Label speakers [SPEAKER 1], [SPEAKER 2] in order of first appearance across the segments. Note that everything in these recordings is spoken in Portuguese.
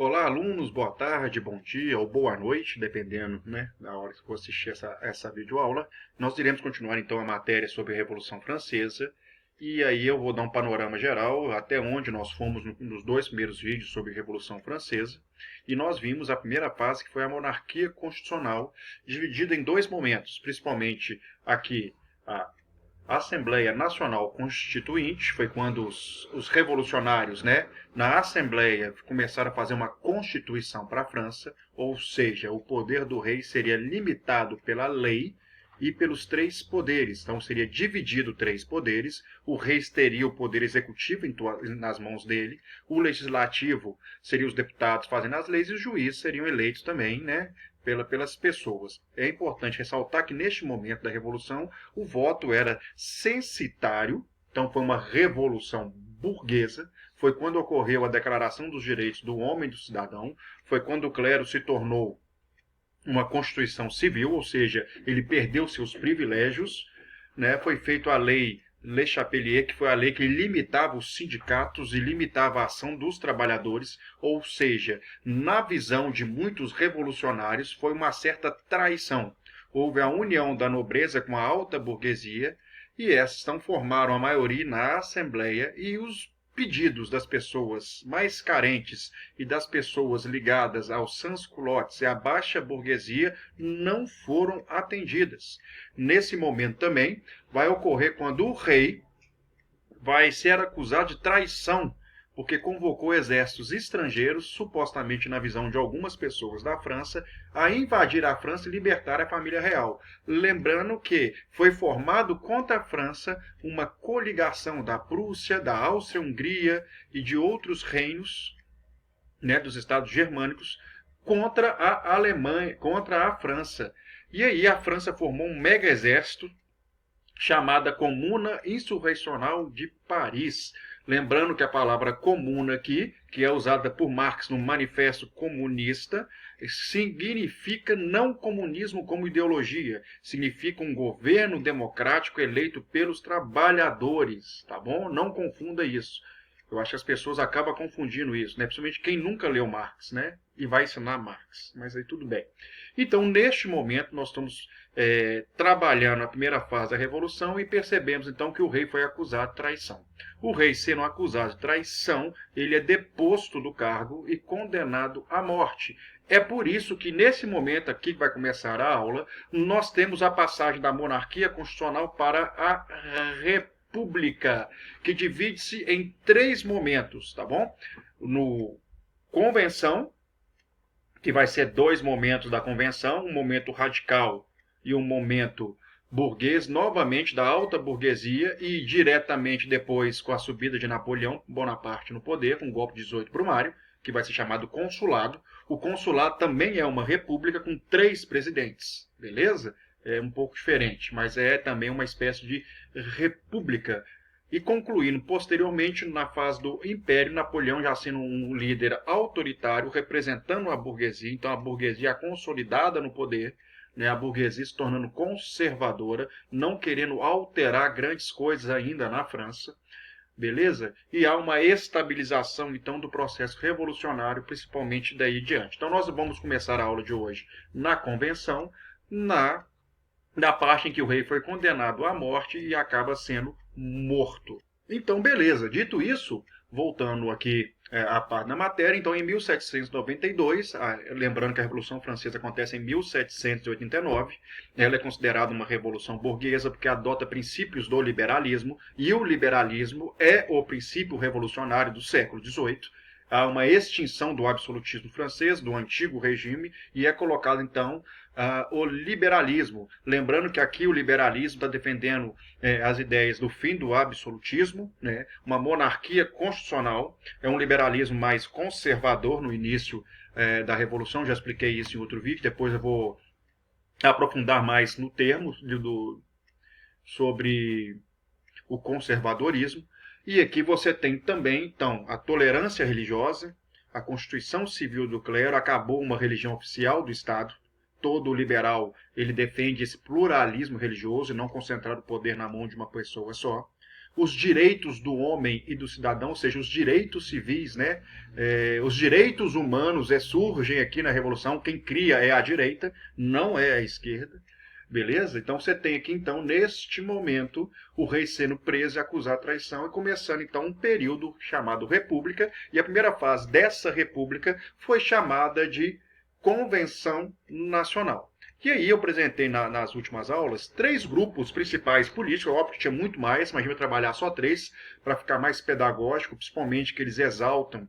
[SPEAKER 1] Olá, alunos, boa tarde, bom dia ou boa noite, dependendo, da hora que for assistir essa videoaula. Nós iremos continuar então a matéria sobre a Revolução Francesa e aí eu vou dar um panorama geral até onde nós fomos nos dois primeiros vídeos sobre a Revolução Francesa. E nós vimos a primeira fase, que foi a monarquia constitucional, dividida em dois momentos, principalmente aqui a Assembleia Nacional Constituinte, foi quando os revolucionários, na Assembleia começaram a fazer uma constituição para a França, ou seja, o poder do rei seria limitado pela lei e pelos três poderes. Então seria dividido três poderes. O rei teria o poder executivo nas mãos dele, o legislativo seria os deputados fazendo as leis e os juízes seriam eleitos também, pelas pessoas. É importante ressaltar que neste momento da Revolução o voto era censitário, então foi uma revolução burguesa, foi quando ocorreu a Declaração dos Direitos do Homem e do Cidadão, foi quando o clero se tornou uma constituição civil, ou seja, ele perdeu seus privilégios, foi feita a lei Le Chapelier, que foi a lei que limitava os sindicatos e limitava a ação dos trabalhadores, ou seja, na visão de muitos revolucionários, foi uma certa traição. Houve a união da nobreza com a alta burguesia, e essas então formaram a maioria na Assembleia, e os pedidos das pessoas mais carentes e das pessoas ligadas aos sans-culottes e à baixa burguesia não foram atendidas. Nesse momento também vai ocorrer quando o rei vai ser acusado de traição, porque convocou exércitos estrangeiros, supostamente na visão de algumas pessoas da França, a invadir a França e libertar a família real. Lembrando que foi formado contra a França uma coligação da Prússia, da Áustria-Hungria e de outros reinos, dos estados germânicos, contra a Alemanha, contra a França. E aí a França formou um mega exército chamada Comuna Insurrecional de Paris. Lembrando que a palavra comuna aqui, que é usada por Marx no Manifesto Comunista, significa não comunismo como ideologia, significa um governo democrático eleito pelos trabalhadores, tá bom? Não confunda isso. Eu acho que as pessoas acabam confundindo isso, principalmente quem nunca leu Marx, e vai ensinar Marx, mas aí tudo bem. Então, neste momento, nós estamos trabalhando a primeira fase da Revolução e percebemos, então, que o rei foi acusado de traição. O rei, sendo acusado de traição, ele é deposto do cargo e condenado à morte. É por isso que, nesse momento aqui que vai começar a aula, nós temos a passagem da monarquia constitucional para a república, que divide-se em três momentos, tá bom? No convenção, que vai ser dois momentos da convenção, um momento radical e um momento burguês, novamente da alta burguesia, e diretamente depois com a subida de Napoleão Bonaparte no poder, com o golpe de 18 Brumário, que vai ser chamado consulado. O consulado também é uma república com três presidentes, beleza? É um pouco diferente, mas é também uma espécie de república. E concluindo posteriormente na fase do Império, Napoleão já sendo um líder autoritário, representando a burguesia, então a burguesia consolidada no poder, a burguesia se tornando conservadora, não querendo alterar grandes coisas ainda na França, beleza? E há uma estabilização então do processo revolucionário, principalmente daí em diante. Então nós vamos começar a aula de hoje na Convenção, na parte em que o rei foi condenado à morte e acaba sendo morto. Então, beleza. Dito isso, voltando aqui à parte da matéria, então em 1792, lembrando que a Revolução Francesa acontece em 1789, ela é considerada uma revolução burguesa porque adota princípios do liberalismo, e o liberalismo é o princípio revolucionário do século XVIII. Há uma extinção do absolutismo francês, do antigo regime, e é colocado então o liberalismo. Lembrando que aqui o liberalismo está defendendo as ideias do fim do absolutismo, uma monarquia constitucional, é um liberalismo mais conservador no início da Revolução, já expliquei isso em outro vídeo, depois eu vou aprofundar mais no termo sobre o conservadorismo. E aqui você tem também, então, a tolerância religiosa, a Constituição Civil do Clero, acabou uma religião oficial do Estado. Todo liberal ele defende esse pluralismo religioso e não concentrar o poder na mão de uma pessoa só. os direitos do homem e do cidadão, ou seja, os direitos civis, né? Os direitos humanos surgem aqui na Revolução. Quem cria é a direita, não é a esquerda. Beleza? Então você tem aqui, então, neste momento, o rei sendo preso e acusado de traição e começando, então, um período chamado República. E a primeira fase dessa República foi chamada de Convenção Nacional. E aí eu apresentei nas últimas aulas 3 grupos principais políticos. Óbvio que tinha muito mais, mas a gente vai trabalhar só 3 para ficar mais pedagógico, principalmente que eles exaltam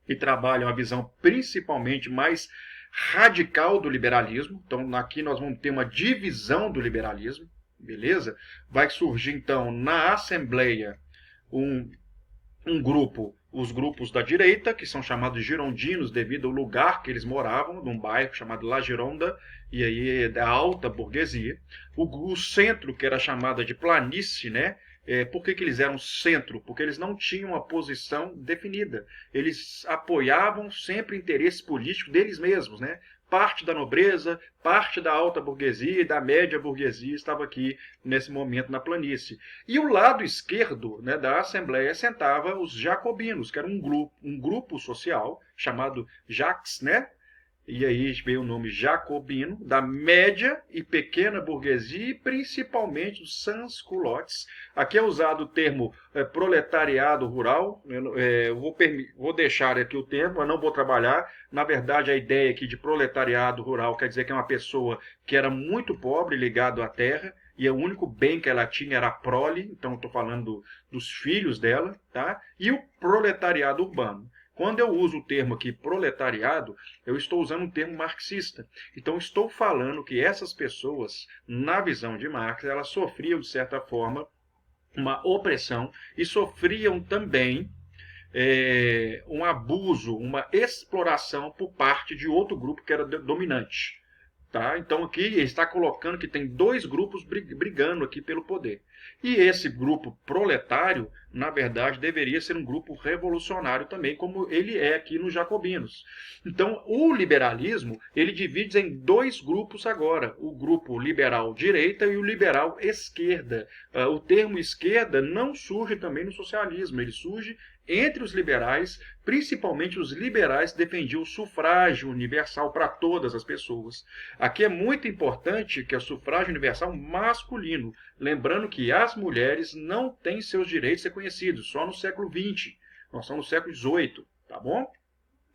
[SPEAKER 1] e trabalham a visão principalmente mais radical do liberalismo. Então aqui nós vamos ter uma divisão do liberalismo, beleza? Vai surgir então na Assembleia um grupo, os grupos da direita, que são chamados girondinos devido ao lugar que eles moravam, num bairro chamado La Gironda, e aí da alta burguesia. O centro, que era chamada de planície, né? Por que eles eram centro? Porque eles não tinham uma posição definida. Eles apoiavam sempre interesses políticos deles mesmos, né? Parte da nobreza, parte da alta burguesia e da média burguesia estava aqui nesse momento na planície. E o lado esquerdo, né, da Assembleia sentava os jacobinos, que era um grupo social chamado Jacques, né? E aí veio o nome jacobino, da média e pequena burguesia e principalmente os sans-culottes. Aqui é usado o termo proletariado rural. Eu vou deixar aqui o termo, eu não vou trabalhar. Na verdade, a ideia aqui de proletariado rural quer dizer que é uma pessoa que era muito pobre, ligado à terra, e o único bem que ela tinha era a prole, então estou falando dos filhos dela, tá? E o proletariado urbano. Quando eu uso o termo aqui proletariado, eu estou usando um termo marxista. Então estou falando que essas pessoas, na visão de Marx, elas sofriam, de certa forma, uma opressão e sofriam também um abuso, uma exploração por parte de outro grupo que era dominante. Tá? Então aqui ele está colocando que tem 2 grupos brigando aqui pelo poder. E esse grupo proletário, na verdade, deveria ser um grupo revolucionário também, como ele é aqui nos jacobinos. Então o liberalismo, ele divide em 2 grupos agora, o grupo liberal direita e o liberal esquerda. O termo esquerda não surge também no socialismo, ele surge entre os liberais, principalmente os liberais defendiam o sufrágio universal para todas as pessoas. Aqui é muito importante que é o sufrágio universal masculino, lembrando que as mulheres não têm seus direitos reconhecidos, só no século XX, nós estamos no século XVIII, tá bom?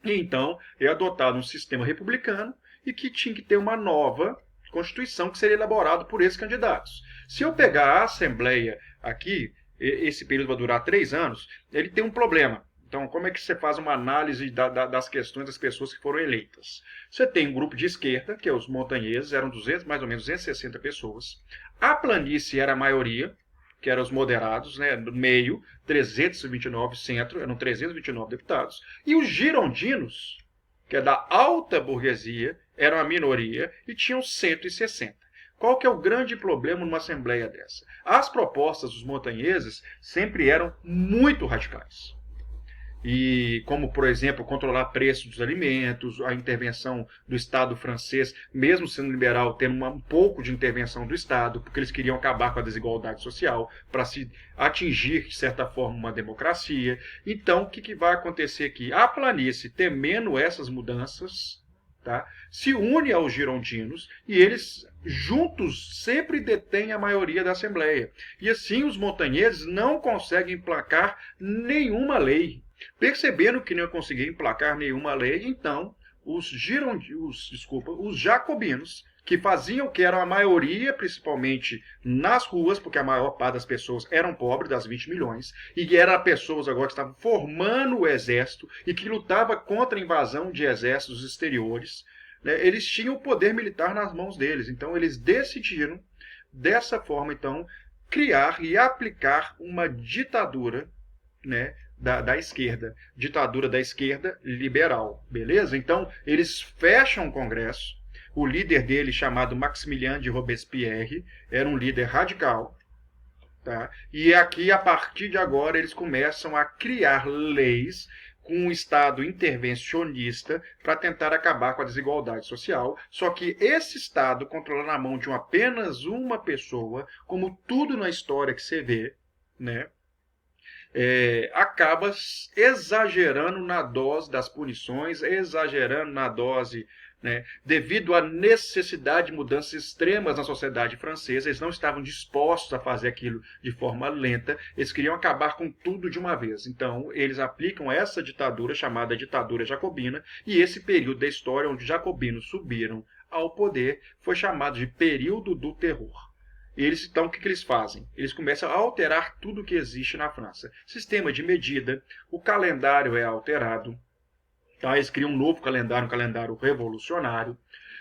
[SPEAKER 1] E então é adotado um sistema republicano e que tinha que ter uma nova Constituição que seria elaborada por esses candidatos. Se eu pegar a Assembleia aqui, esse período vai durar 3 anos, ele tem um problema. Então, como é que você faz uma análise das questões das pessoas que foram eleitas? Você tem um grupo de esquerda, que é os montanheses, eram mais ou menos 260 pessoas. A planície era a maioria, que eram os moderados, né, no meio, 329, centro, eram 329 deputados. E os girondinos, que é da alta burguesia, eram a minoria e tinham 160. Qual que é o grande problema numa assembleia dessa? As propostas dos montanheses sempre eram muito radicais. E como, por exemplo, controlar preço dos alimentos, a intervenção do Estado francês, mesmo sendo liberal, tendo um pouco de intervenção do Estado, porque eles queriam acabar com a desigualdade social, para se atingir, de certa forma, uma democracia. Então, o que vai acontecer aqui? A planície, temendo essas mudanças, tá, se une aos girondinos e eles juntos sempre detêm a maioria da Assembleia. E assim os montanheses não conseguem emplacar nenhuma lei. Percebendo que não conseguiam emplacar nenhuma lei, então os jacobinos, que faziam o que era a maioria, principalmente nas ruas, porque a maior parte das pessoas eram pobres, das 20 milhões, e eram pessoas agora que estavam formando o exército e que lutavam contra a invasão de exércitos exteriores, né, eles tinham o poder militar nas mãos deles. Então eles decidiram, dessa forma, então, criar e aplicar uma ditadura, né, da esquerda, ditadura da esquerda liberal, beleza? Então, eles fecham o Congresso, o líder dele, chamado Maximilien de Robespierre, era um líder radical, tá? E aqui, a partir de agora, eles começam a criar leis com um Estado intervencionista para tentar acabar com a desigualdade social, só que esse Estado controla na mão de apenas uma pessoa, como tudo na história que você vê, né? acaba exagerando na dose das punições, exagerando na dose, né, devido à necessidade de mudanças extremas na sociedade francesa. Eles não estavam dispostos a fazer aquilo de forma lenta, eles queriam acabar com tudo de uma vez. Então, eles aplicam essa ditadura, chamada ditadura jacobina, e esse período da história onde os jacobinos subiram ao poder foi chamado de período do terror. Eles, então, o que eles fazem? Eles começam a alterar tudo que existe na França. Sistema de medida, o calendário é alterado, tá? Eles criam um novo calendário, um calendário revolucionário.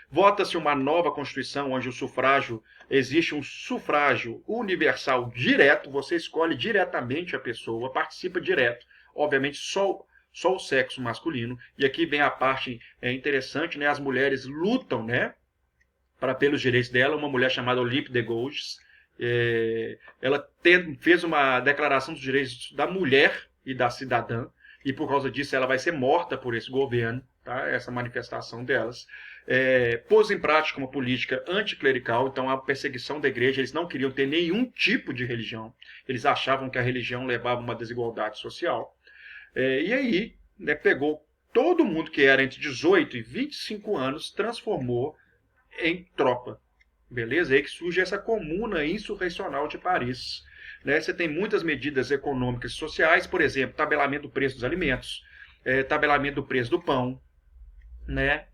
[SPEAKER 1] Vota-se uma nova Constituição, onde o sufrágio, existe um sufrágio universal direto, você escolhe diretamente a pessoa, participa direto. Obviamente, só o sexo masculino. E aqui vem a parte interessante, né? As mulheres lutam, né, pelos direitos dela. Uma mulher chamada Olympe de Gouges, ela fez uma declaração dos direitos da mulher e da cidadã, e por causa disso ela vai ser morta por esse governo, tá? Essa manifestação delas. Pôs em prática uma política anticlerical, então a perseguição da igreja. Eles não queriam ter nenhum tipo de religião, eles achavam que a religião levava a uma desigualdade social. E aí, né, pegou todo mundo que era entre 18 e 25 anos, transformou em tropa. Beleza? É aí que surge essa comuna insurrecional de Paris. Né? Você tem muitas medidas econômicas e sociais, por exemplo, tabelamento do preço dos alimentos, tabelamento do preço do pão, né?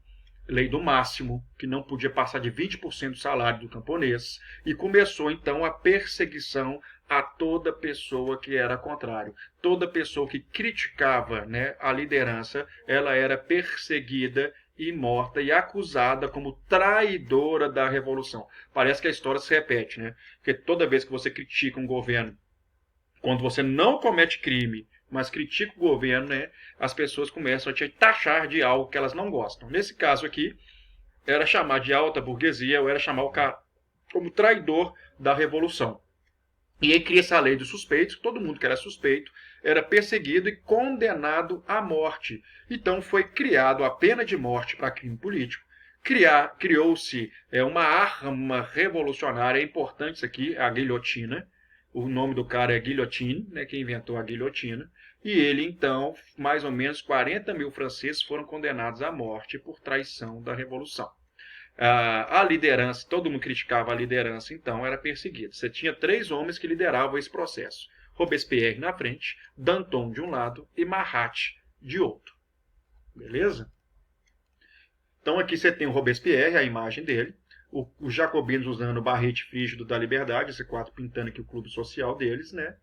[SPEAKER 1] Lei do máximo, que não podia passar de 20% do salário do camponês, e começou então a perseguição a toda pessoa que era contrário. Toda pessoa que criticava, né, a liderança, ela era perseguida e morta e acusada como traidora da revolução. Parece que a história se repete, né? Porque toda vez que você critica um governo, quando você não comete crime, mas critica o governo, né, as pessoas começam a te taxar de algo que elas não gostam. Nesse caso aqui, era chamar de alta burguesia, ou era chamar o cara como traidor da revolução. E aí cria essa lei dos suspeitos, todo mundo que era suspeito era perseguido e condenado à morte. Então foi criado a pena de morte para crime político. Criou-se uma arma revolucionária, é importante isso aqui, a guilhotina. O nome do cara é Guillotine, né, que inventou a guilhotina. E ele, então, mais ou menos 40 mil franceses foram condenados à morte por traição da Revolução. A liderança, todo mundo criticava a liderança, então era perseguido. Você tinha 3 homens que lideravam esse processo. Robespierre na frente, Danton de um lado e Marat de outro. Beleza? Então aqui você tem o Robespierre, a imagem dele, os jacobinos usando o barrete frígido da liberdade, esse quadro pintando aqui o clube social deles, né?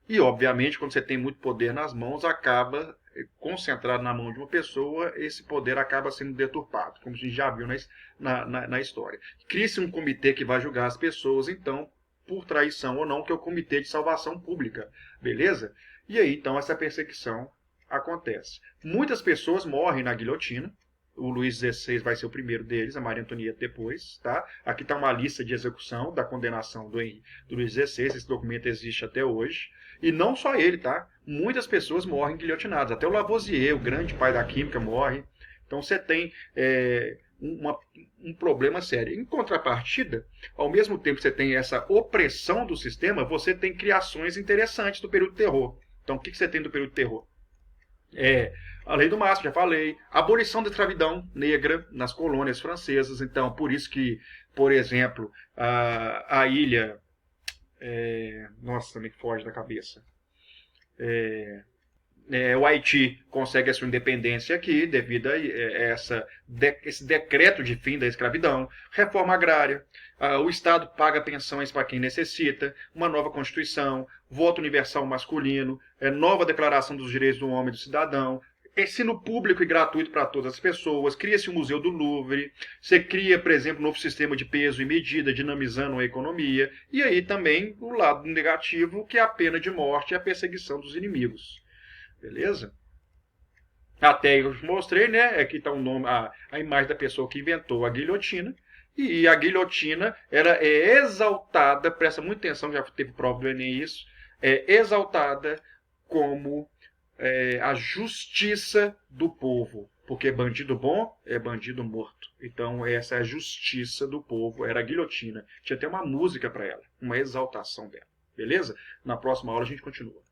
[SPEAKER 1] E, obviamente, quando você tem muito poder nas mãos, acaba concentrado na mão de uma pessoa, esse poder acaba sendo deturpado, como a gente já viu na história. Cria-se um comitê que vai julgar as pessoas, então, por traição ou não, que é o Comitê de Salvação Pública, beleza? E aí, então, essa perseguição acontece. Muitas pessoas morrem na guilhotina. O Luís XVI vai ser o primeiro deles, a Maria Antonieta depois, tá? Aqui está uma lista de execução da condenação do Luís XVI, esse documento existe até hoje. E não só ele, tá? Muitas pessoas morrem guilhotinadas. Até o Lavoisier, o grande pai da química, morre. Então você tem um problema sério. Em contrapartida, ao mesmo tempo que você tem essa opressão do sistema, você tem criações interessantes do período terror. Então o que você tem do período terror? A lei do máximo, já falei. Abolição da escravidão negra nas colônias francesas. Então, por isso que, por exemplo, a ilha... nossa, me foge da cabeça. O Haiti consegue a sua independência aqui devido a esse decreto de fim da escravidão. Reforma agrária. O Estado paga pensões para quem necessita. Uma nova Constituição. Voto universal masculino. Nova Declaração dos Direitos do Homem e do Cidadão. Ensino público e gratuito para todas as pessoas. Cria-se o Museu do Louvre. Você cria, por exemplo, um novo sistema de peso e medida, dinamizando a economia. E aí também o lado negativo, que é a pena de morte e a perseguição dos inimigos. Beleza? Até eu mostrei, né? Aqui está o nome, a imagem da pessoa que inventou a guilhotina. E a guilhotina é exaltada, presta muita atenção, já teve prova do Enem isso, é exaltada como a justiça do povo. Porque bandido bom é bandido morto. Então essa é a justiça do povo, era a guilhotina. Tinha até uma música para ela, uma exaltação dela. Beleza? Na próxima aula a gente continua.